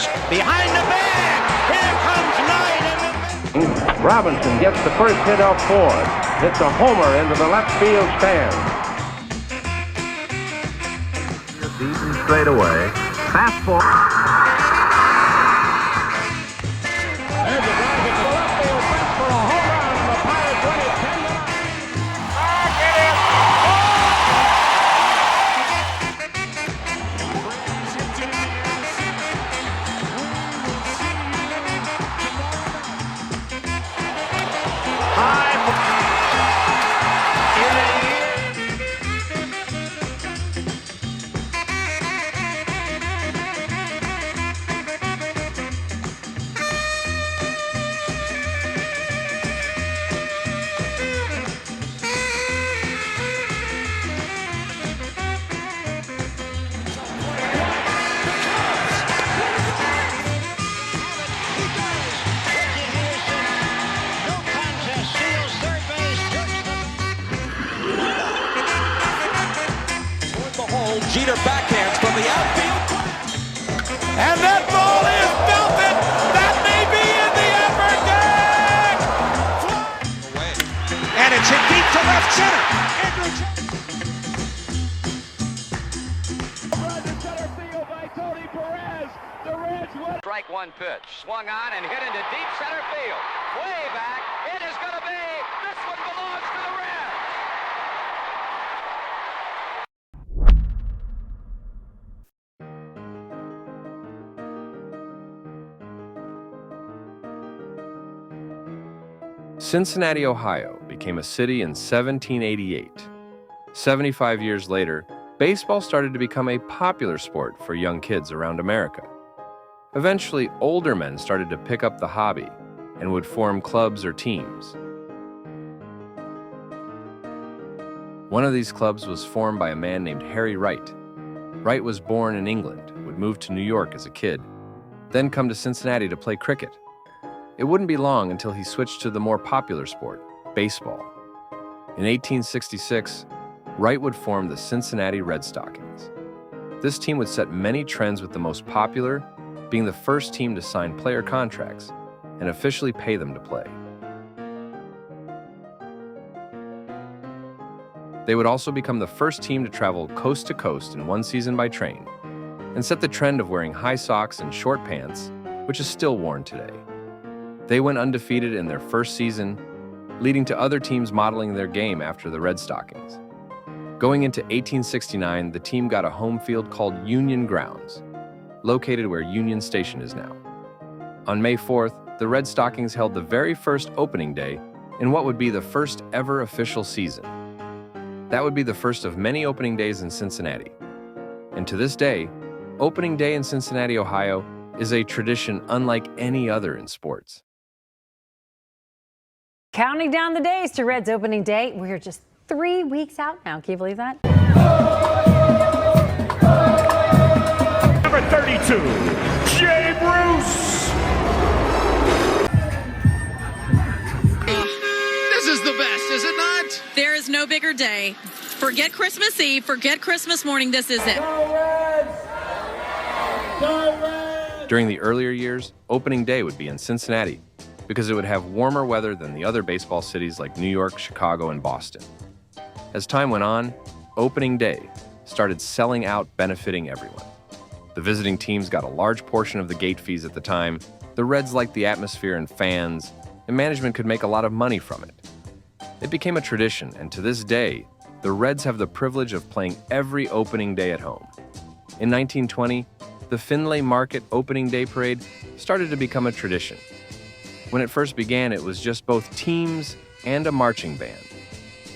Reds behind the bag. Here comes Knight. Robinson gets the first hit off Ford. It's a homer into the left field stand. Beaten straight away. Fastball. There's a drive into the left field fence for a home run, and the Pirates win it 10-9. Back it is. Jeter backhands from the outfield. And that ball is belted. That may be in the upper deck. And it's hit deep to left center. Center field by Tony Perez. The Reds win. Strike one pitch. Swung on and hit into deep center field. Way back. It is going to be. This one belongs to the Reds. Cincinnati, Ohio became a city in 1788. 75 years later, baseball started to become a popular sport for young kids around America. Eventually, older men started to pick up the hobby and would form clubs or teams. One of these clubs was formed by a man named Harry Wright. Wright was born in England, would move to New York as a kid, then come to Cincinnati to play cricket. It wouldn't be long until he switched to the more popular sport, baseball. In 1866, Wright would form the Cincinnati Red Stockings. This team would set many trends, with the most popular being the first team to sign player contracts and officially pay them to play. They would also become the first team to travel coast to coast in one season by train and set the trend of wearing high socks and short pants, which is still worn today. They went undefeated in their first season, leading to other teams modeling their game after the Red Stockings. Going into 1869, the team got a home field called Union Grounds, located where Union Station is now. On May 4th, the Red Stockings held the very first opening day in what would be the first ever official season. That would be the first of many opening days in Cincinnati. And to this day, opening day in Cincinnati, Ohio, is a tradition unlike any other in sports. Counting down the days to Reds opening day. We're just 3 weeks out now. Can you believe that? Number 32, Jay Bruce. This is the best, is it not? There is no bigger day. Forget Christmas Eve, forget Christmas morning, this is it. During the earlier years, opening day would be in Cincinnati because it would have warmer weather than the other baseball cities like New York, Chicago, and Boston. As time went on, opening day started selling out, benefiting everyone. The visiting teams got a large portion of the gate fees at the time. The Reds liked the atmosphere and fans, and management could make a lot of money from it. It became a tradition, and to this day, the Reds have the privilege of playing every opening day at home. In 1920, the Findlay Market opening day parade started to become a tradition. When it first began, it was just both teams and a marching band,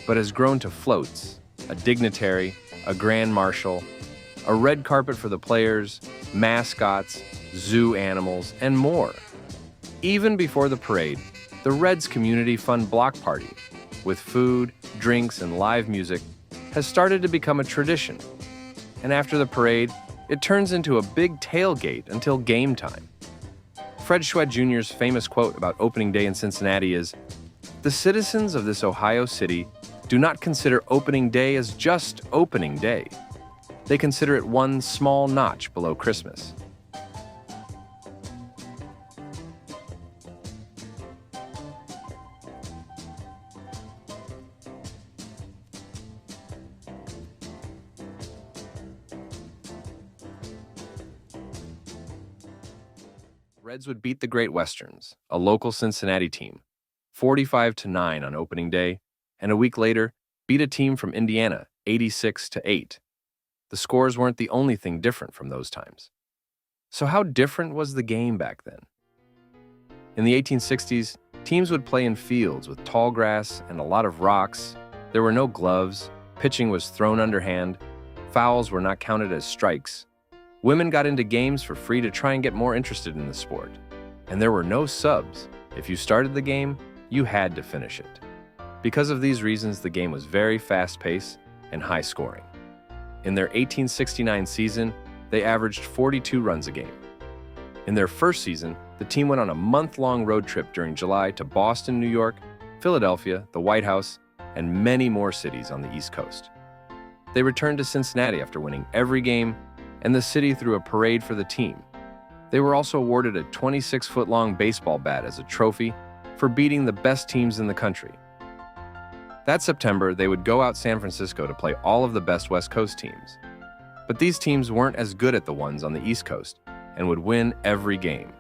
but has grown to floats, a dignitary, a grand marshal, a red carpet for the players, mascots, zoo animals, and more. Even before the parade, the Reds Community Fund Block Party, with food, drinks, and live music, has started to become a tradition. And after the parade, it turns into a big tailgate until game time. Fred Schwed Jr.'s famous quote about opening day in Cincinnati is, "The citizens of this Ohio city do not consider opening day as just opening day. They consider it one small notch below Christmas." Reds would beat the Great Westerns, a local Cincinnati team, 45-9 on opening day, and a week later, beat a team from Indiana, 86-8. The scores weren't the only thing different from those times. So how different was the game back then? In the 1860s, teams would play in fields with tall grass and a lot of rocks. There were no gloves, pitching was thrown underhand, fouls were not counted as strikes. Women got into games for free to try and get more interested in the sport. And there were no subs. If you started the game, you had to finish it. Because of these reasons, the game was very fast-paced and high-scoring. In their 1869 season, they averaged 42 runs a game. In their first season, the team went on a month-long road trip during July to Boston, New York, Philadelphia, the White House, and many more cities on the East Coast. They returned to Cincinnati after winning every game, and the city threw a parade for the team. They were also awarded a 26-foot-long baseball bat as a trophy for beating the best teams in the country. That September, they would go out San Francisco to play all of the best West Coast teams. But these teams weren't as good at the ones on the East Coast and would win every game.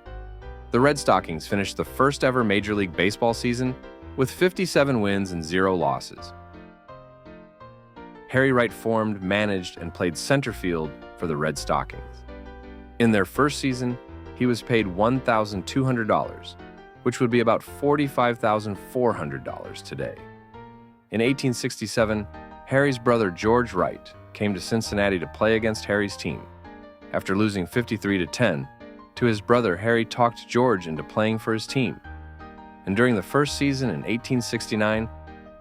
The Red Stockings finished the first ever Major League Baseball season with 57 wins and 0 losses. Harry Wright formed, managed, and played center field for the Red Stockings. In their first season, he was paid $1,200, which would be about $45,400 today. In 1867, Harry's brother George Wright came to Cincinnati to play against Harry's team. After losing 53-10, to his brother, Harry talked George into playing for his team. And during the first season in 1869,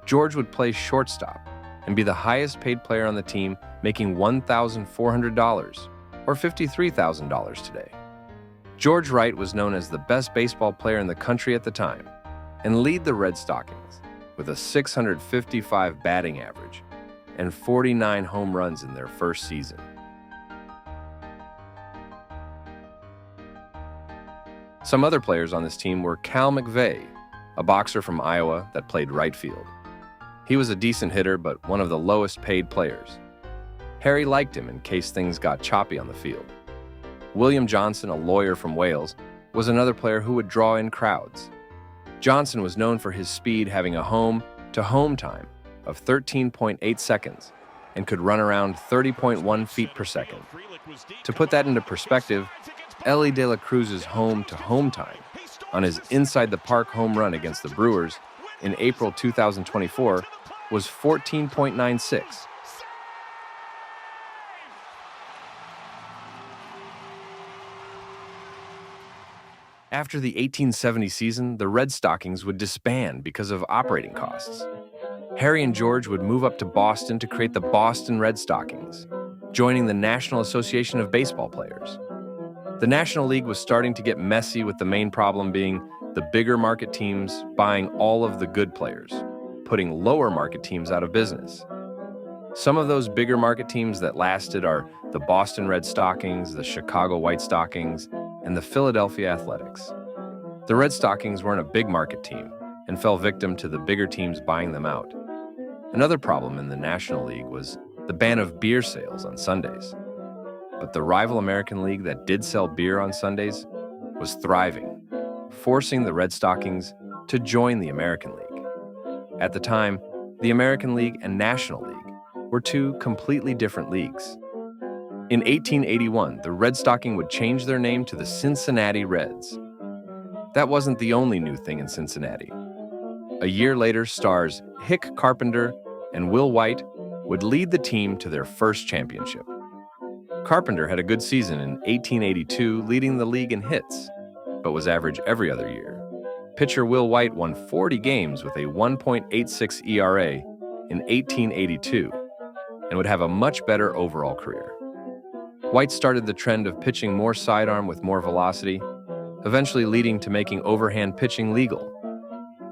George would play shortstop and be the highest paid player on the team, making $1,400, or $53,000 today. George Wright was known as the best baseball player in the country at the time and led the Red Stockings with a 655 batting average and 49 home runs in their first season. Some other players on this team were Cal McVeigh, a boxer from Iowa that played right field. He was a decent hitter, but one of the lowest paid players. Harry liked him in case things got choppy on the field. William Johnson, a lawyer from Wales, was another player who would draw in crowds. Johnson was known for his speed, having a home-to-home time of 13.8 seconds and could run around 30.1 feet per second. To put that into perspective, Ellie De La Cruz's home-to-home time on his inside-the-park home run against the Brewers in April 2024 was 14.96. After the 1870 season, the Red Stockings would disband because of operating costs. Harry and George would move up to Boston to create the Boston Red Stockings, joining the National Association of Baseball Players. The National League was starting to get messy, with the main problem being the bigger market teams buying all of the good players, putting lower market teams out of business. Some of those bigger market teams that lasted are the Boston Red Stockings, the Chicago White Stockings, and the Philadelphia Athletics. The Red Stockings weren't a big market team and fell victim to the bigger teams buying them out. Another problem in the National League was the ban of beer sales on Sundays. But the rival American League that did sell beer on Sundays was thriving, forcing the Red Stockings to join the American League. At the time, the American League and National League were two completely different leagues. In 1881, the Red Stocking would change their name to the Cincinnati Reds. That wasn't the only new thing in Cincinnati. A year later, stars Hick Carpenter and Will White would lead the team to their first championship. Carpenter had a good season in 1882, leading the league in hits, but was average every other year. Pitcher Will White won 40 games with a 1.86 ERA in 1882 and would have a much better overall career. White started the trend of pitching more sidearm with more velocity, eventually leading to making overhand pitching legal.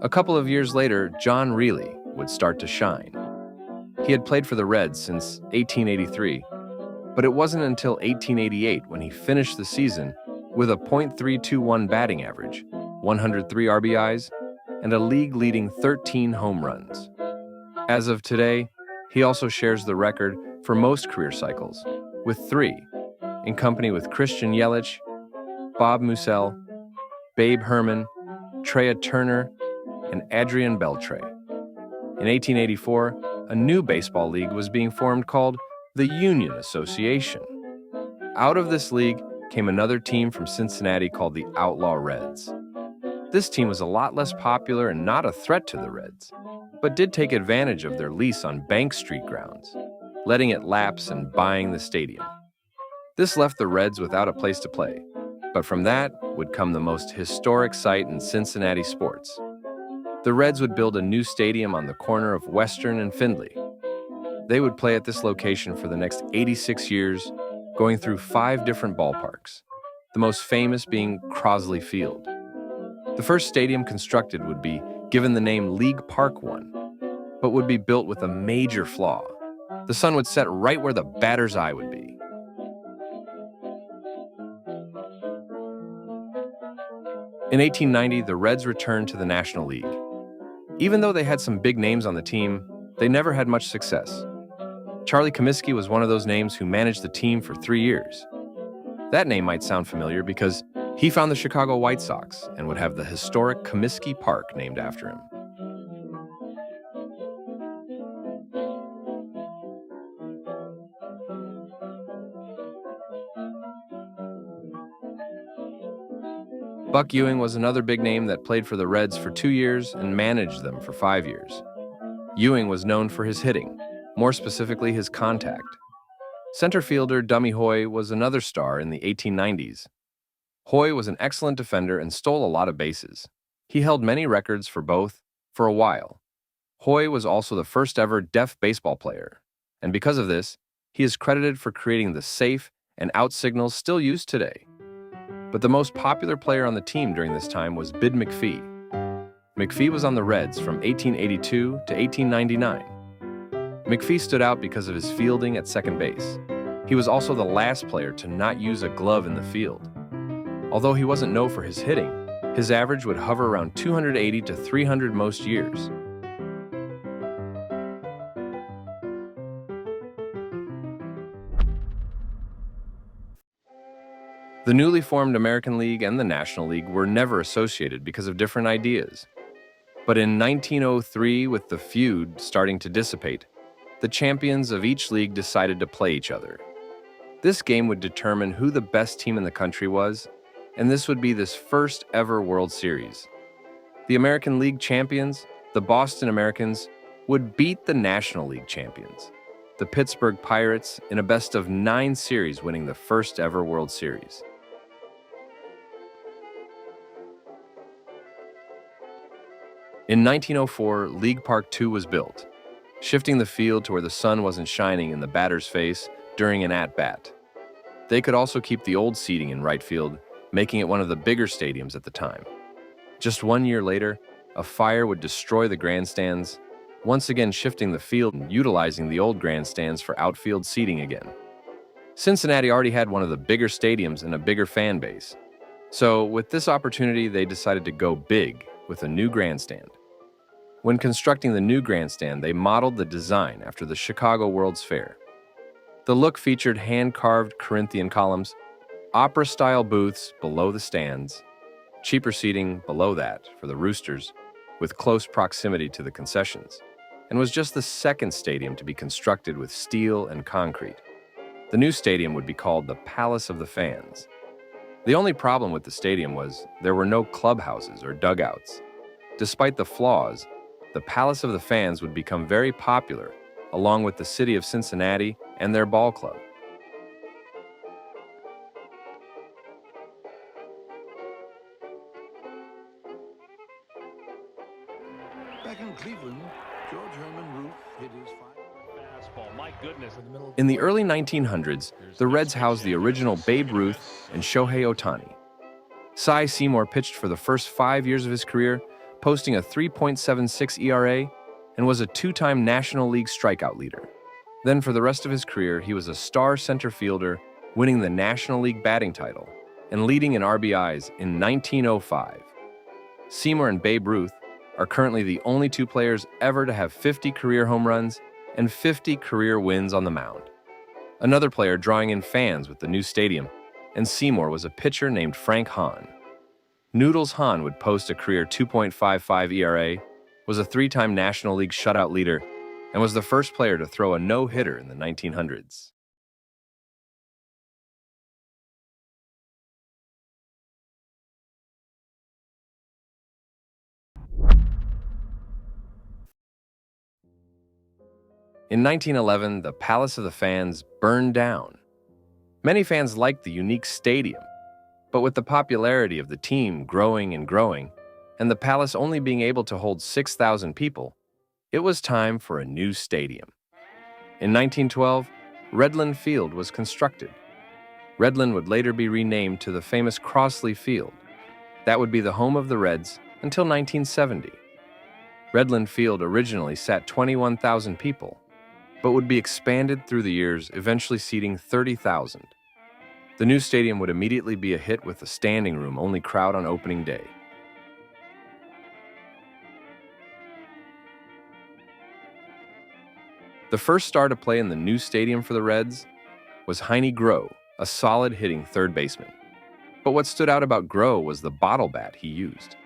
A couple of years later, John Reilly would start to shine. He had played for the Reds since 1883, but it wasn't until 1888 when he finished the season with a .321 batting average, 103 RBIs, and a league-leading 13 home runs. As of today, he also shares the record for most career cycles, with 3, in company with Christian Yelich, Bob Musell, Babe Herman, Trea Turner, and Adrian Beltre. In 1884, a new baseball league was being formed called the Union Association. Out of this league came another team from Cincinnati called the Outlaw Reds. This team was a lot less popular and not a threat to the Reds, but did take advantage of their lease on Bank Street grounds, letting it lapse and buying the stadium. This left the Reds without a place to play, but from that would come the most historic sight in Cincinnati sports. The Reds would build a new stadium on the corner of Western and Findlay. They would play at this location for the next 86 years, going through 5 different ballparks, the most famous being Crosley Field. The first stadium constructed would be given the name League Park 1, but would be built with a major flaw. The sun would set right where the batter's eye would be. In 1890, the Reds returned to the National League. Even though they had some big names on the team, they never had much success. Charlie Comiskey was one of those names who managed the team for 3 years. That name might sound familiar because he found the Chicago White Sox and would have the historic Comiskey Park named after him. Buck Ewing was another big name that played for the Reds for 2 years and managed them for 5 years. Ewing was known for his hitting, more specifically his contact. Center fielder Dummy Hoy was another star in the 1890s. Hoy was an excellent defender and stole a lot of bases. He held many records for both for a while. Hoy was also the first ever deaf baseball player, and because of this, he is credited for creating the safe and out signals still used today. But the most popular player on the team during this time was Bid McPhee. McPhee was on the Reds from 1882 to 1899. McPhee stood out because of his fielding at second base. He was also the last player to not use a glove in the field. Although he wasn't known for his hitting, his average would hover around 280 to 300 most years. The newly formed American League and the National League were never associated because of different ideas. But in 1903, with the feud starting to dissipate, the champions of each league decided to play each other. This game would determine who the best team in the country was, and this would be this first ever World Series. The American League champions, the Boston Americans, would beat the National League champions, the Pittsburgh Pirates, in a best-of-9 series, winning the first ever World Series. In 1904, League Park 2 was built, shifting the field to where the sun wasn't shining in the batter's face during an at-bat. They could also keep the old seating in right field, making it one of the bigger stadiums at the time. Just 1 year later, a fire would destroy the grandstands, once again shifting the field and utilizing the old grandstands for outfield seating again. Cincinnati already had one of the bigger stadiums and a bigger fan base. So with this opportunity, they decided to go big with a new grandstand. When constructing the new grandstand, they modeled the design after the Chicago World's Fair. The look featured hand-carved Corinthian columns, opera-style booths below the stands, cheaper seating below that for the Roosters, with close proximity to the concessions, and was just the second stadium to be constructed with steel and concrete. The new stadium would be called the Palace of the Fans. The only problem with the stadium was there were no clubhouses or dugouts. Despite the flaws, the Palace of the Fans would become very popular, along with the city of Cincinnati and their ball club. Back in Cleveland, George Herman Ruth hit his fastball. My goodness. In the early 1900s, the Reds housed the original Babe Ruth and Shohei Ohtani. Cy Seymour pitched for the first 5 years of his career, posting a 3.76 ERA, and was a 2-time National League strikeout leader. Then for the rest of his career, he was a star center fielder, winning the National League batting title and leading in RBIs in 1905. Seymour and Babe Ruth are currently the only 2 players ever to have 50 career home runs and 50 career wins on the mound. Another player drawing in fans with the new stadium, and Seymour was a pitcher named Frank Hahn. Noodles Hahn would post a career 2.55 ERA, was a three-time National League shutout leader, and was the first player to throw a no-hitter in the 1900s. In 1911, the Palace of the Fans burned down. Many fans liked the unique stadium, but with the popularity of the team growing and growing, and the Palace only being able to hold 6,000 people, it was time for a new stadium. In 1912, Redland Field was constructed. Redland would later be renamed to the famous Crossley Field. That would be the home of the Reds until 1970. Redland Field originally sat 21,000 people, but would be expanded through the years, eventually seating 30,000. The new stadium would immediately be a hit with a standing room only crowd on opening day. The first star to play in the new stadium for the Reds was Heine Groh, a solid hitting third baseman. But what stood out about Groh was the bottle bat he used.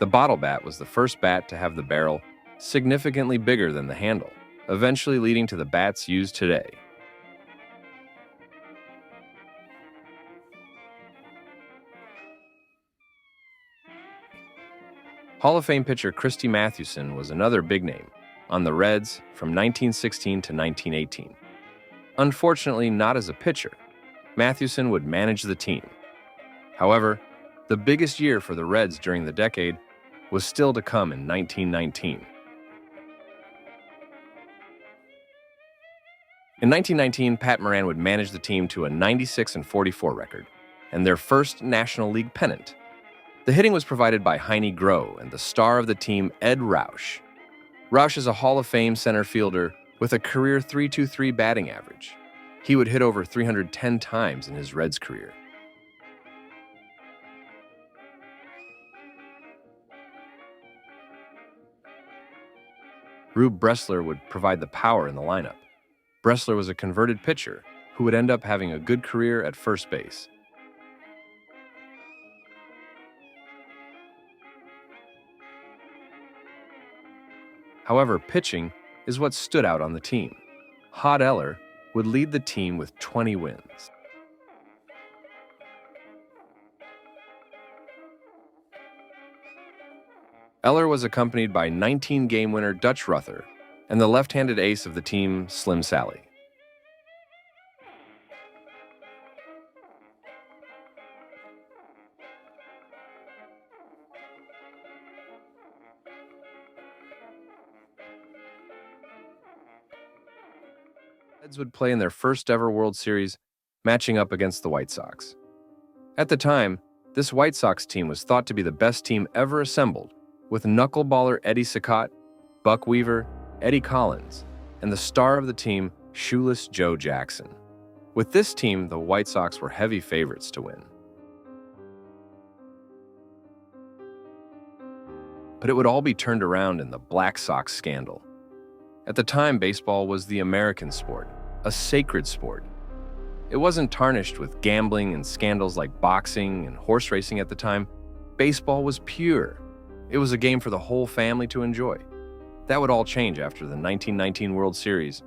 The bottle bat was the first bat to have the barrel significantly bigger than the handle, eventually leading to the bats used today. Hall of Fame pitcher Christy Mathewson was another big name on the Reds from 1916 to 1918. Unfortunately, not as a pitcher, Mathewson would manage the team. However, the biggest year for the Reds during the decade was still to come in 1919. In 1919, Pat Moran would manage the team to a 96-44 record and their first National League pennant. The hitting was provided by Heine Groh and the star of the team, Ed Roush. Roush is a Hall of Fame center fielder with a career .323 batting average. He would hit over 310 times in his Reds career. Rube Bressler would provide the power in the lineup. Bressler was a converted pitcher who would end up having a good career at first base. However, pitching is what stood out on the team. Hod Eller would lead the team with 20 wins. Eller was accompanied by 19-game winner Dutch Ruther and the left-handed ace of the team, Slim Sally. Reds would play in their first ever World Series, matching up against the White Sox. At the time, this White Sox team was thought to be the best team ever assembled, with knuckleballer Eddie Cicotte, Buck Weaver, Eddie Collins, and the star of the team, Shoeless Joe Jackson. With this team, the White Sox were heavy favorites to win. But it would all be turned around in the Black Sox scandal. At the time, baseball was the American sport, a sacred sport. It wasn't tarnished with gambling and scandals like boxing and horse racing at the time. Baseball was pure. It was a game for the whole family to enjoy. That would all change after the 1919 World Series.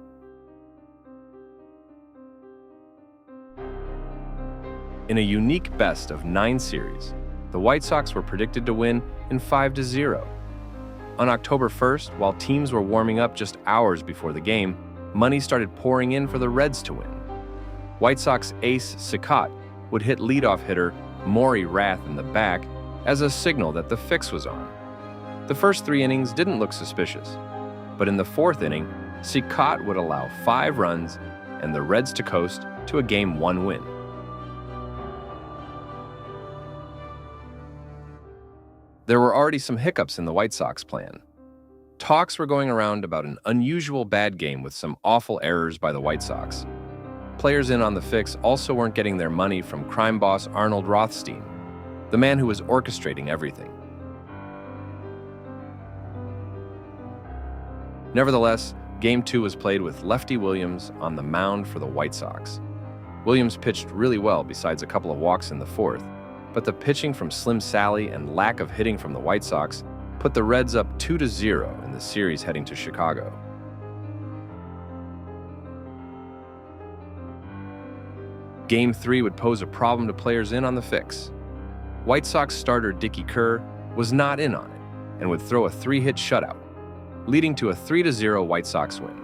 In a unique best of 9 series, the White Sox were predicted to win in 5-0. On October 1st, while teams were warming up just hours before the game, money started pouring in for the Reds to win. White Sox ace Cicotte would hit leadoff hitter Maury Rath in the back as a signal that the fix was on. The first 3 innings didn't look suspicious, but in the 4th inning, Cicotte would allow 5 runs and the Reds to coast to a Game 1 win. There were already some hiccups in the White Sox plan. Talks were going around about an unusual bad game with some awful errors by the White Sox. Players in on the fix also weren't getting their money from crime boss Arnold Rothstein, the man who was orchestrating everything. Nevertheless, Game 2 was played with Lefty Williams on the mound for the White Sox. Williams pitched really well besides a couple of walks in the 4th, but the pitching from Slim Sally and lack of hitting from the White Sox put the Reds up 2-0 in the series heading to Chicago. Game 3 would pose a problem to players in on the fix. White Sox starter Dickie Kerr was not in on it and would throw a 3-hit shutout, leading to a 3-0 White Sox win.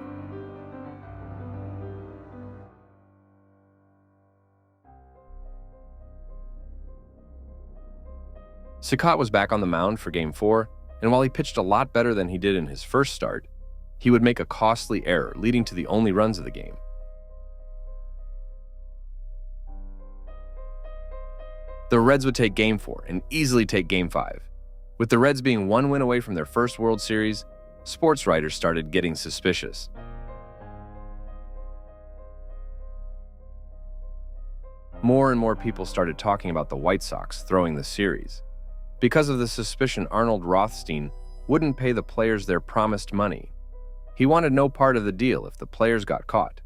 Cincinnati was back on the mound for Game 4, and while he pitched a lot better than he did in his first start, he would make a costly error, leading to the only runs of the game. The Reds would take Game 4 and easily take Game 5. With the Reds being one win away from their first World Series, sports writers started getting suspicious. More and more people started talking about the White Sox throwing the series. Because of the suspicion, Arnold Rothstein wouldn't pay the players their promised money. He wanted no part of the deal if the players got caught.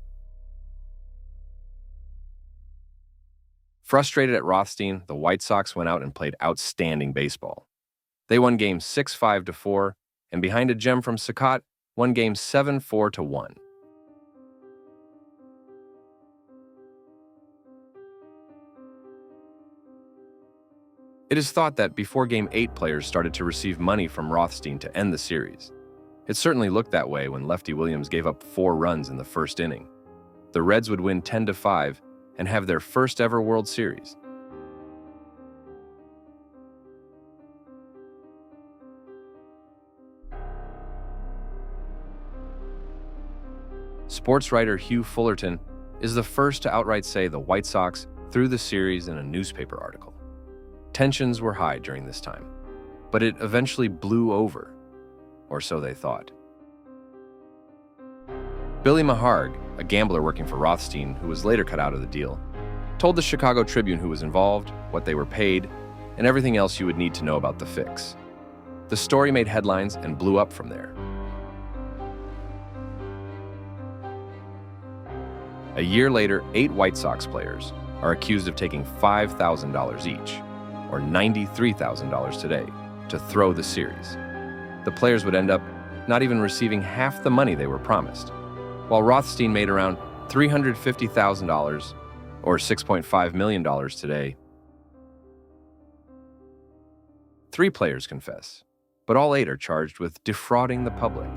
Frustrated at Rothstein, the White Sox went out and played outstanding baseball. They won games 6-5-4, and behind a gem from Cincinnati, won games 7-4-1. It is thought that before Game 8, players started to receive money from Rothstein to end the series. It certainly looked that way when Lefty Williams gave up 4 runs in the first inning. The Reds would win 10-5 and have their first ever World Series. Sports writer Hugh Fullerton is the first to outright say the White Sox threw the series in a newspaper article. Tensions were high during this time, but it eventually blew over, or so they thought. Billy Maharg, a gambler working for Rothstein who was later cut out of the deal, told the Chicago Tribune who was involved, what they were paid, and everything else you would need to know about the fix. The story made headlines and blew up from there. A year later, 8 White Sox players are accused of taking $5,000 each, or $93,000 today, to throw the series. The players would end up not even receiving half the money they were promised, while Rothstein made around $350,000, or $6.5 million today. 3 players confess, but all 8 are charged with defrauding the public.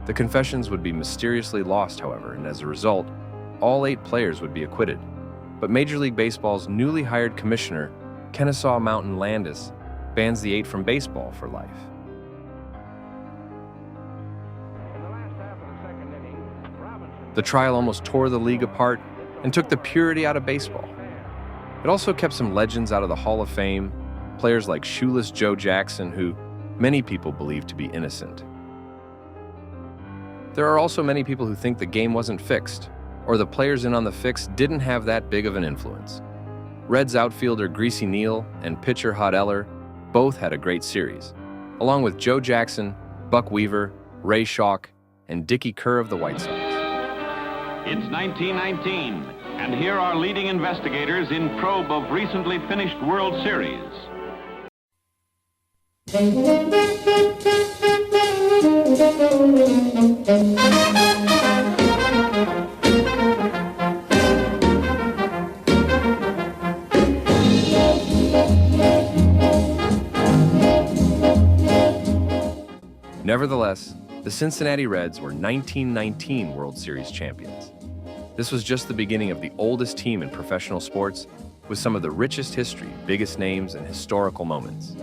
The confessions would be mysteriously lost, however, and as a result, all 8 players would be acquitted. But Major League Baseball's newly hired commissioner, Kennesaw Mountain Landis, bans the 8 from baseball for life. The trial almost tore the league apart and took the purity out of baseball. It also kept some legends out of the Hall of Fame, players like Shoeless Joe Jackson, who many people believe to be innocent. There are also many people who think the game wasn't fixed, or the players in on the fix didn't have that big of an influence. Reds outfielder Greasy Neal and pitcher Hod Eller both had a great series, along with Joe Jackson, Buck Weaver, Ray Schalk, and Dickie Kerr of the White Sox. It's 1919, and here are leading investigators in probe of recently finished World Series. Nevertheless, the Cincinnati Reds were 1919 World Series champions. This was just the beginning of the oldest team in professional sports, with some of the richest history, biggest names, and historical moments.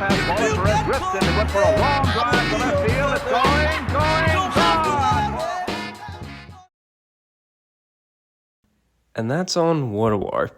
fastball. It's for a drift into good for a long drive to left field. It's going, gone. And that's on What a War.